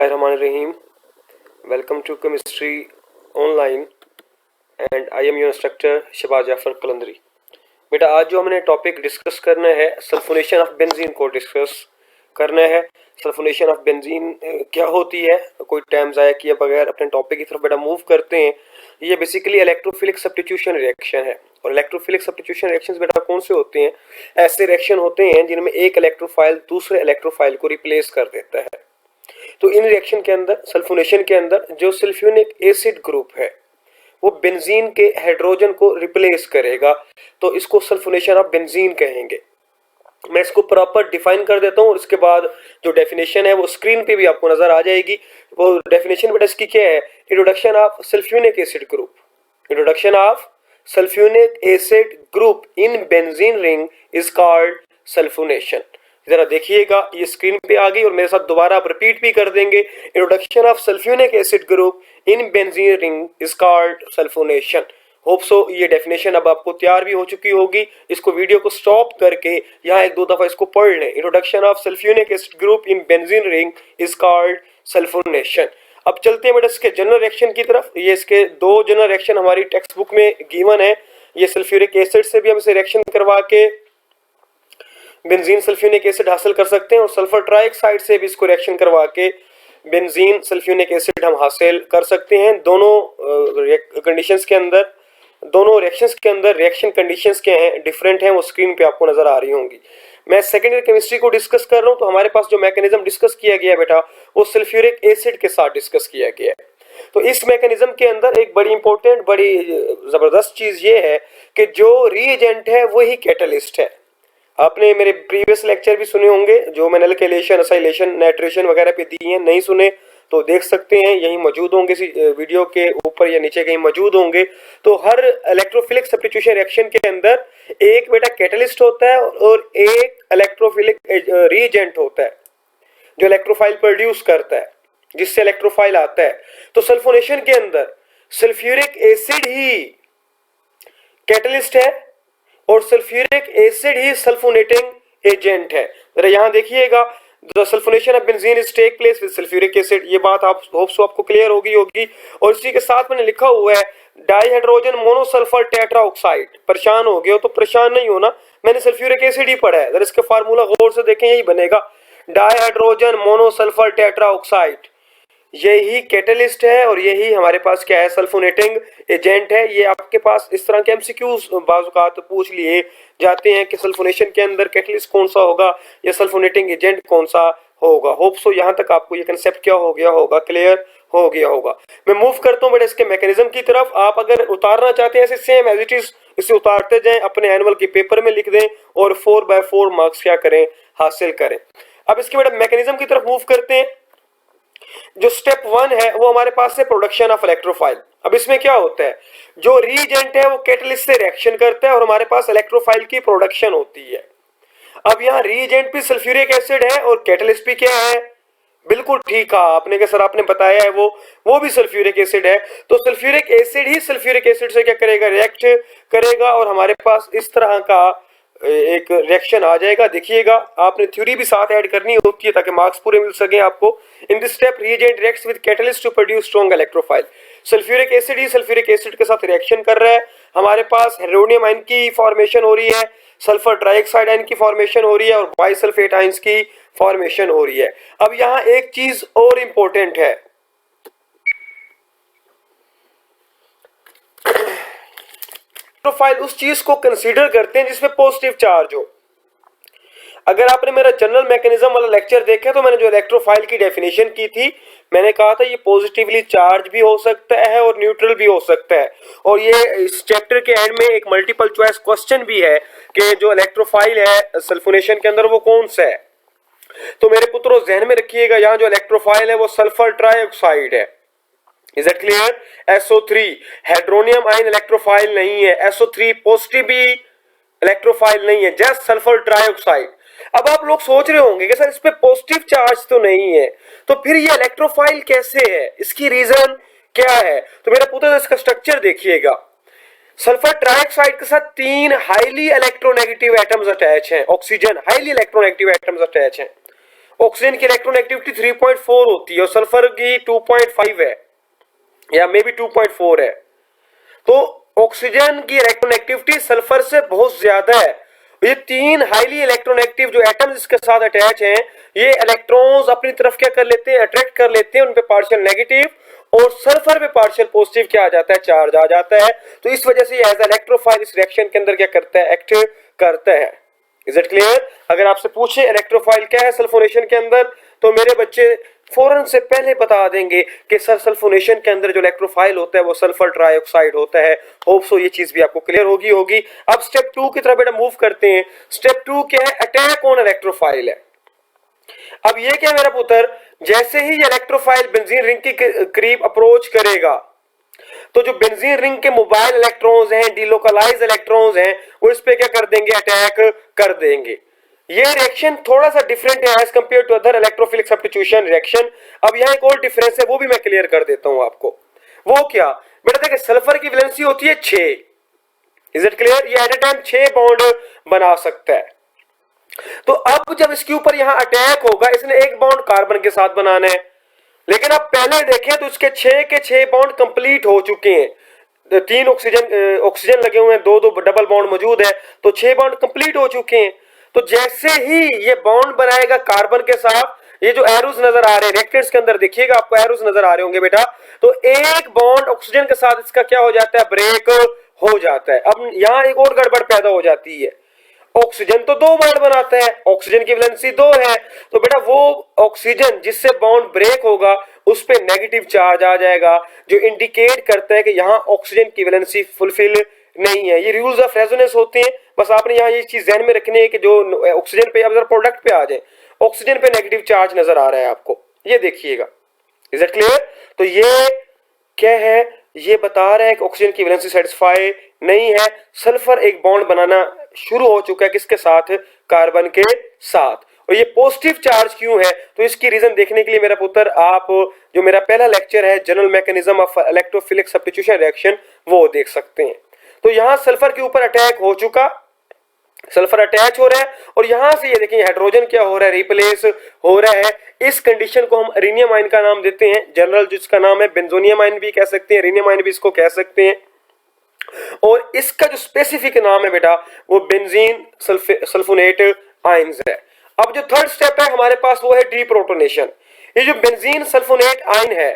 Bismillahirrahmanirrahim. Welcome to Chemistry Online and I am your instructor Shahbaz Jafar Qalandari. बेटा आज जो हमने टॉपिक डिस्कस करना है सल्फोनेशन ऑफ बेंजीन को डिस्कस करना है। सल्फोनेशन ऑफ बेंजीन क्या होती है, कोई टाइम ज़ाया किए बगैर अपने टॉपिक की तरफ बेटा मूव करते हैं। ये बेसिकली इलेक्ट्रोफिलिक सब्स्टिट्यूशन रिएक्शन है और इलेक्ट्रोफिलिक सब्स्टिट्यूशन रिएक्शंस बेटा कौन से होते हैं? ऐसे रिएक्शन होते हैं जिनमें एक इलेक्ट्रोफाइल दूसरे इलेक्ट्रोफाइल को रिप्लेस कर देता है। तो इन रिएक्शन के अंदर सल्फोनेशन के अंदर जो सल्फ्यूनिक एसिड ग्रुप है वो बेंजीन के हाइड्रोजन को रिप्लेस करेगा, तो इसको सल्फोनेशन ऑफ बेंजीन कहेंगे। मैं इसको प्रॉपर डिफाइन कर देता हूँ और इसके बाद जो डेफिनेशन है वो स्क्रीन पे भी आपको नजर आ जाएगी। वो डेफिनेशन बेटा इसकी क्या है? Introduction of sulphuric acid group. Introduction of sulphuric acid group in benzene ring is called sulphonation. जरा देखिएगा, ये स्क्रीन पे आ गई और मेरे साथ दोबारा आप रिपीट भी कर देंगे। Introduction of sulphuric acid group in benzene ring is called sulphonation. Hope so ये डेफिनेशन अब आपको तैयार भी हो चुकी होगी। इसको वीडियो को स्टॉप करके यहाँ एक दो दफा इसको पढ़ लें। Introduction of sulphuric acid group in benzene ring is called sulphonation. अब चलते हैं बेटा इसके जनरल रिएक्शन की तरफ। ये इसके दो जनरल रिएक्शन हमारी टेक्स्ट बुक में गिवन है। ये सल्फ्यूरिक एसिड से भी हम इसे रिएक्शन करवा के बेंजीन सल्फ्यूनिक एसिड हासिल कर सकते हैं और सल्फर ट्राइऑक्साइड से भी इसको रिएक्शन करवा के बेंजीन सल्फ्यूनिक एसिड हम हासिल कर सकते हैं। दोनों कंडीशंस के अंदर, दोनों रिएक्शंस के अंदर रिएक्शन कंडीशंस क्या हैं, डिफरेंट हैं, वो स्क्रीन पे आपको नजर आ रही होंगी। मैं सेकेंड ईयर केमिस्ट्री को डिस्कस कर रहा हूँ, तो हमारे पास जो मैकेनिज्म डिस्कस किया गया बेटा वो सल्फ्यूरिक एसिड के साथ डिस्कस किया गया है। तो इस मैकेनिज्म के अंदर एक बड़ी इंपॉर्टेंट, बड़ी जबरदस्त चीज ये है कि जो रीएजेंट है वही कैटलिस्ट है। आपने मेरे प्रीवियस लेक्चर भी सुने होंगे जो मैंने एल्केलेशन, असाइलेशन, नाइट्रेशन वगैरह पे दिए हैं। नहीं सुने तो देख सकते हैं, यहीं मौजूद होंगे, वीडियो के ऊपर या नीचे कहीं मौजूद होंगे। तो हर इलेक्ट्रोफिलिक सब्स्टिट्यूशन रिएक्शन के अंदर एक बेटा कैटलिस्ट होता है और एक इलेक्ट्रोफिलिक रीएजेंट होता है जो इलेक्ट्रोफाइल प्रोड्यूस करता है, जिससे इलेक्ट्रोफाइल आता है। तो सल्फोनेशन के अंदर सल्फ्यूरिक एसिड ही कैटलिस्ट है और सल्फ्यूरिक एसिड ही सल्फोनेटिंग एजेंट है। जरा यहां देखिएगा, the sulphonation of benzene is take place with sulphuric acid. ये बात आप होप्स आपको क्लियर होगी। और इसी के साथ मैंने लिखा हुआ है डाइहाइड्रोजन मोनोसल्फर टेट्राऑक्साइड। परेशान हो गए हो तो परेशान नहीं होना, मैंने सल्फ्यूरिक एसिड ही पढ़ा है। जरा इसका फार्मूला गौर से देखें, यही बनेगा डाइहाइड्रोजन मोनोसल्फर टेट्राऑक्साइड। यही कैटलिस्ट है और यही हमारे पास क्या है, सल्फोनेटिंग एजेंट है। ये आपके पास इस तरह के एमसीक्यूज बाज़ पूछ लिए जाते हैं कि सल्फोनेशन के अंदर कैटलिस्ट कौन सा होगा या सल्फोनेटिंग एजेंट कौन सा होगा। होप सो यहाँ तक आपको ये कंसेप्ट क्या हो गया होगा, क्लियर हो गया होगा। मैं मूव करता हूँ बेटा इसके मैकेनिज्म की तरफ। आप अगर उतारना चाहते हैं ऐसे सेम एज इट इज इसे उतारते जाएं, अपने एनुअल के पेपर में लिख दें और 4/4 मार्क्स क्या करें, हासिल करें। अब इसके बेटा मैकेनिज्म की तरफ मूव करते हैं। जो स्टेप 1 है वो हमारे पास है प्रोडक्शन ऑफ इलेक्ट्रोफाइल। अब इसमें क्या होता है, जो रीएजेंट है वो कैटलिस्ट से रिएक्शन करता है और हमारे पास इलेक्ट्रोफाइल की प्रोडक्शन होती है। अब यहाँ रीएजेंट भी सल्फ्यूरिक एसिड है और कैटलिस्ट भी क्या है, बिल्कुल ठीक कहा आपने कि सर आपने बताया है वो भी सल्फ्यूरिक एसिड है। तो सल्फ्यूरिक एसिड ही सल्फ्यूरिक एसिड से क्या करेगा, रिएक्ट करेगा और हमारे पास इस तरह का एक रिएक्शन आ जाएगा। देखिएगा, आपने थ्योरी भी साथ ऐड करनी होती है ताकि मार्क्स पूरे मिल सके आपको। In this step reagent reacts with catalyst to produce strong electrophile. Sulphuric acid ही सल्फ्यूरिक एसिड के साथ रिएक्शन कर रहा है, हमारे पास हेलोनियम आयन की फॉर्मेशन हो रही है, सल्फर ट्राइऑक्साइड आयन की फॉर्मेशन हो रही है और बाइसल्फेट आयंस की फॉर्मेशन हो रही है। अब यहाँ एक चीज और इंपॉर्टेंट है, इलेक्ट्रोफाइल उस चीज को कंसीडर करते हैं जिसमें पॉजिटिव चार्ज हो। अगर आपने मेरा जनरल मैकेनिज्म वाला लेक्चर देखा तो मैंने जो इलेक्ट्रोफाइल की डेफिनेशन की थी, मैंने कहा था ये पॉजिटिवली चार्ज भी हो सकता है और न्यूट्रल भी हो सकता है। और ये इस चैप्टर के एंड में एक मल्टीपल चॉइस क्वेश्चन भी है कि जो इलेक्ट्रोफाइल है सल्फोनेशन के अंदर वो कौन सा है। तो मेरे पुत्रों ध्यान में रखिएगा, यहाँ जो इलेक्ट्रोफाइल है वो सल्फर ट्राइऑक्साइड है। Is it clear? SO3 hydronium ion electrophile नहीं है, SO3 पॉजिटिव भी इलेक्ट्रोफाइल नहीं है, जस्ट सल्फर ट्राइऑक्साइड। अब आप लोग सोच रहे होंगे कि सर इस पे पॉजिटिव चार्ज तो नहीं है, तो फिर ये इलेक्ट्रोफाइल कैसे है, इसकी रीजन क्या है? तो मेरा पुत्र इसका स्ट्रक्चर देखिएगा। सल्फर ट्राइऑक्साइड के साथ 3 हाईली इलेक्ट्रोनेगेटिव एटम्स अटैच हैं, oxygen highly electronegative atoms attach हैं। ऑक्सीजन की इलेक्ट्रॉन एक्टिविटी 3.4 होती है और सल्फर की 2.5 है या मे बी 2.4 है। तो ऑक्सीजन की इलेक्ट्रॉन एक्टिविटी सल्फर से बहुत ज्यादा है। ये तीन हाईली इलेक्ट्रॉन एक्टिव जो एटम्स इसके साथ अटैच हैं, ये इलेक्ट्रॉन्स अपनी तरफ क्या कर लेते हैं, अट्रैक्ट कर लेते हैं, उन पे पार्शियल नेगेटिव और सल्फर पे पार्शियल पॉजिटिव क्या आ जाता है, चार्ज आ जाता है। तो इस वजह से ये एज इलेक्ट्रोफाइल इस रिएक्शन के अंदर क्या करता है, एक्ट करता है। Is it clear? अगर आपसे पूछे इलेक्ट्रोफाइल क्या है सल्फोनेशन के अंदर, तो मेरे बच्चे फौरन से पहले बता देंगे कि सर सल्फोनेशन के अंदर जो इलेक्ट्रोफाइल होता है वो सल्फर ट्राइऑक्साइड होता है। होप सो ये चीज भी आपको क्लियर होगी। अब स्टेप 2 की तरफ बेटा मूव करते हैं। स्टेप 2 क्या है, अटैक ऑन इलेक्ट्रोफाइल है। अब ये क्या मेरा पुत्र, जैसे ही इलेक्ट्रोफाइल बेंजीन रिंग के करीब अप्रोच करेगा तो जो बेंजीन रिंग के मोबाइल इलेक्ट्रॉन्स हैं, डिलोकलाइज इलेक्ट्रॉन्स हैं, वो इस पे क्या कर देंगे, अटैक कर देंगे। ये रिएक्शन थोड़ा सा डिफरेंट है as compare to other electrophilic substitution reaction. अब यहाँ एक और डिफरेंस है, वो भी मैं क्लियर कर देता हूं आपको। वो क्या बेटा, देखिए सल्फर की वैलेंसी होती है 6। Is it clear? ये एट अ टाइम 6 बॉन्ड बना सकता है। तो अब जब इसके ऊपर यहां अटैक होगा, इसने एक बॉन्ड कार्बन के साथ बनाना है, लेकिन आप पहले देखें तो इसके 6 के 6 बॉन्ड कंप्लीट हो चुके हैं। 3 ऑक्सीजन लगे हुए हैं, 2 डबल बॉन्ड मौजूद है, तो 6 बॉन्ड कंप्लीट हो चुके हैं। तो जैसे ही ये बॉन्ड बनाएगा कार्बन के साथ, ये जो एरोस नजर आ रहे हैं रिएक्टेंट्स के अंदर, देखिएगा आपको एरोस नजर आ रहे होंगे बेटा, तो एक बॉन्ड ऑक्सीजन के साथ इसका क्या हो जाता है, ब्रेक हो जाता है। अब यहां एक और गड़बड़ पैदा हो जाती है। ऑक्सीजन तो 2 बॉन्ड बनाता है, ऑक्सीजन की वैलेंसी 2 है, तो बेटा वो ऑक्सीजन जिससे बॉन्ड ब्रेक होगा उस पे नेगेटिव चार्ज आ जाएगा, जो इंडिकेट करता है कि यहां ऑक्सीजन की वैलेंसी फुलफिल नहीं है। ये रूल्स ऑफ रेजोनेंस होते हैं, बस आपने यहाँ ये चीज ध्यान में रखनी है कि जो ऑक्सीजन पे अब प्रोडक्ट पे आ जाए, ऑक्सीजन पे नेगेटिव चार्ज नजर आ रहा है आपको, ये देखिएगा। Is it clear? तो ये क्या है, ये बता रहा है कि ऑक्सीजन की वैलेंसी सेटिस्फाई नहीं है, सल्फर एक बॉन्ड बनाना शुरू हो चुका है किसके साथ, कार्बन के साथ। और ये पॉजिटिव चार्ज क्यों है, तो इसकी रीजन देखने के लिए मेरा पुत्र आप जो मेरा पहला लेक्चर है general mechanism of electrophilic substitution reaction, वो देख सकते हैं। तो यहां सल्फर के ऊपर अटैक हो चुका, सल्फर अटैच हो रहा है, और यहां से ये देखिए हाइड्रोजन क्या हो रहा है, रिप्लेस हो रहा है। इस कंडीशन को हम अरीनियम आयन का नाम देते हैं, जनरल जिसका नाम है बेंजोनियम आयन भी कह सकते हैं, अरीनियम आयन भी इसको कह सकते हैं। और इसका जो स्पेसिफिक नाम है बेटा, वो बेंजीन सल्फोनेट आयन्स है। अब जो थर्ड स्टेप है हमारे पास, वो है डीप्रोटोनेशन। ये जो बेंजीन सल्फोनेट आयन है,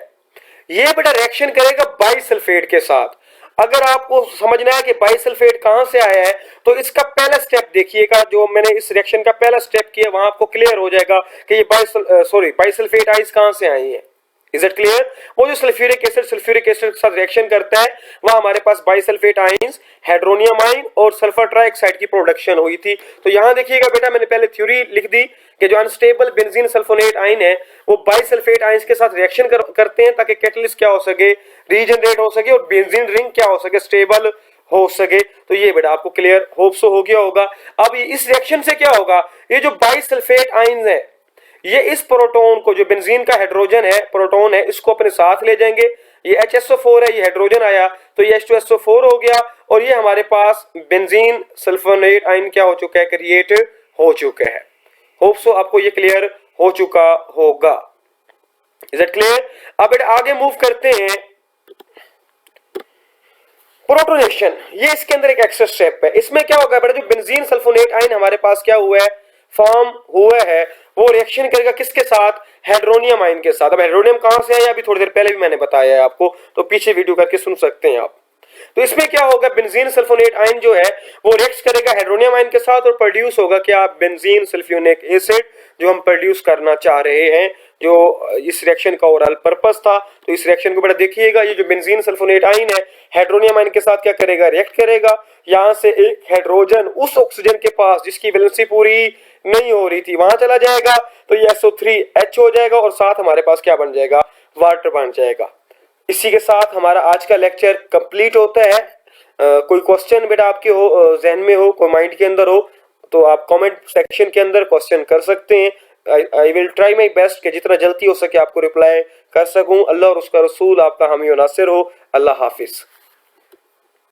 ये बेटा रिएक्शन करेगा बाइसल्फेट के साथ। अगर आपको समझना है कि बाइसल्फेट कहां से आया है, तो इसका पहला स्टेप देखिएगा, जो मैंने इस रिएक्शन का पहला स्टेप किया, वहां आपको क्लियर हो जाएगा कि ये बाइसल्फेट आइंस कहां से आई है। Is it clear? वो जो सल्फ्यूरिक एसिड के साथ रिएक्शन करता है, वह हमारे पास बाइसल्फेट आइंस, हाइड्रोनियम आयन और सल्फर ट्राइऑक्साइड की प्रोडक्शन हुई थी। तो यहां देखिएगा बेटा, मैंने पहले थ्योरी लिख दी कि जो अनस्टेबल बेंजीन सल्फोनेट आयन है, वो बाइसल्फेट आयंस के साथ रिएक्शन करते हैं ताकि कैटलिस्ट क्या हो सके, रीजनरेट हो सके, और बेंजीन रिंग क्या हो सके, स्टेबल हो सके। तो ये बेटा आपको क्लियर होप सो हो गया होगा। अब इस रिएक्शन से क्या होगा, ये जो बाइसल्फेट आयंस है, ये इस प्रोटॉन को, जो बेंजीन का हाइड्रोजन है, प्रोटॉन है, इसको अपने साथ ले जाएंगे। ये HSO4 है, ये हाइड्रोजन आया तो ये H2SO4 हो गया, और ये हमारे पास बेंजीन सल्फोनेट आयन क्या हो चुका है, क्रिएट हो चुका है। होप सो आपको ये क्लियर हो चुका होगा। Is it clear? अब बेटा आगे मूव करते हैं। प्रोटोनेशन, ये इसके अंदर एक एक्स्ट्रा स्टेप है। इसमें क्या होगा बेटा, जो बेंजीन सल्फोनेट आयन हमारे पास क्या हुआ है, फॉर्म हुआ है, वो रिएक्शन करेगा किसके साथ, हाइड्रोनियम आयन के साथ। अब हाइड्रोनियम कहां से आया, अभी थोड़ी देर पहले भी मैंने बताया है आपको, तो पीछे वीडियो करके सुन सकते हैं आप। तो इसमें क्या होगा, बेंजीन सल्फोनेट आयन जो है वो रिएक्ट करेगा हाइड्रोनियम आयन के साथ, और प्रोड्यूस होगा क्या, बेंजीन सल्फ्यूरिक एसिड, जो हम प्रोड्यूस करना चाह रहे हैं, जो इस रिएक्शन का ओवरऑल पर्पस था। तो इस रिएक्शन को बेटा देखिएगा, ये जो बेंजीन सल्फोनेट आयन है हाइड्रोनियम आयन के साथ क्या करेगा, रिएक्ट करेगा। यहां से एक हाइड्रोजन उस ऑक्सीजन के पास जिसकी वैलेंसी पूरी नहीं हो रही थी, वहां चला जाएगा, तो ये SO3H हो जाएगा, और साथ हमारे पास क्या बन जाएगा, वाटर बन जाएगा। इसी के साथ हमारा आज का लेक्चर कंप्लीट होता है। कोई क्वेश्चन बेटा आपके हो, जहन में हो, कोई माइंड के अंदर हो, तो आप कमेंट सेक्शन के अंदर क्वेश्चन कर सकते हैं। I will try my best कि जितना जल्दी हो सके आपको रिप्लाई कर सकूं। अल्लाह और उसका रसूल आपका हामी और नासिर हो। अल्लाह हाफिज।